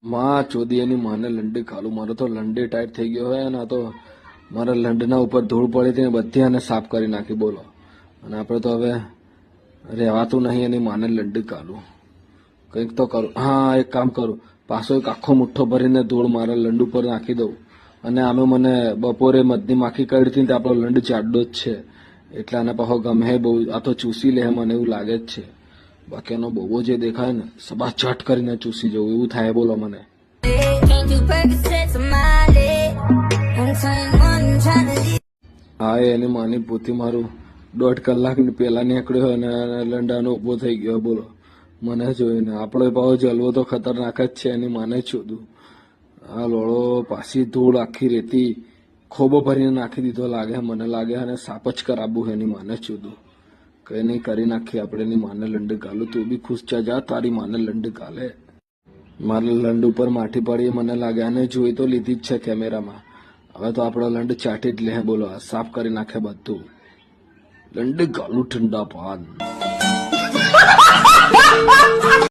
માં ચોદીયાની માને લંડી ખાલું. મારો તો લંડી ટાઈટ થઈ ગયો હોય ને આ તો મારા લંડના ઉપર ધૂળ પડી હતી ને બધી આને સાફ કરી નાખી. બોલો. અને આપણે તો હવે રહેવાતું નહીં એની માને લંડી કાઢું. કંઈક તો કરું. હા, એક કામ કરું. પાછો એક આખો મુઠ્ઠો ભરીને ધૂળ મારા લંડ ઉપર નાખી દઉં. અને આમે મને બપોરે મધની માખી કાઢી હતી ને આપણો લંડ ચાડો જ છે એટલે આને પાછો ગમે બહુ. આ તો ચૂસી લે મને એવું લાગે જ છે. બાકી એનો બહુ જે દેખાય ને સબા ચટ કરીને ચૂસી જવું એવું થાય. બોલો મને. હા, એની માની પોતી મારું 1.5 કલાક પેલા નીકળ્યો અને લંડાનો ઉભો થઈ ગયો. બોલો મને જોઈને. આપણો ભાવ જલવો તો ખતરનાક જ છે. એની માને છોડું. આ લોળો પાછી ધૂળ આખી રેતી ખોબો ભરીને નાખી દીધો લાગે. મને લાગે અને સાપ જ કરાવવું એની માને છોડું. કઈ નહીં કરી નાખીએ આપણે એની માને લંડ ગાલું. તું બી ખુશ જા તારી માને લંડ ગાલે. મારા લંડ ઉપર માટી પડી મને લાગે. અને જોઈ તો લીધી જ છે કેમેરામાં. હવે તો આપણો લંડ ચાટી જ લે. બોલો સાફ કરી નાખે બધું. લંડ ગાલું ઠંડા પાન.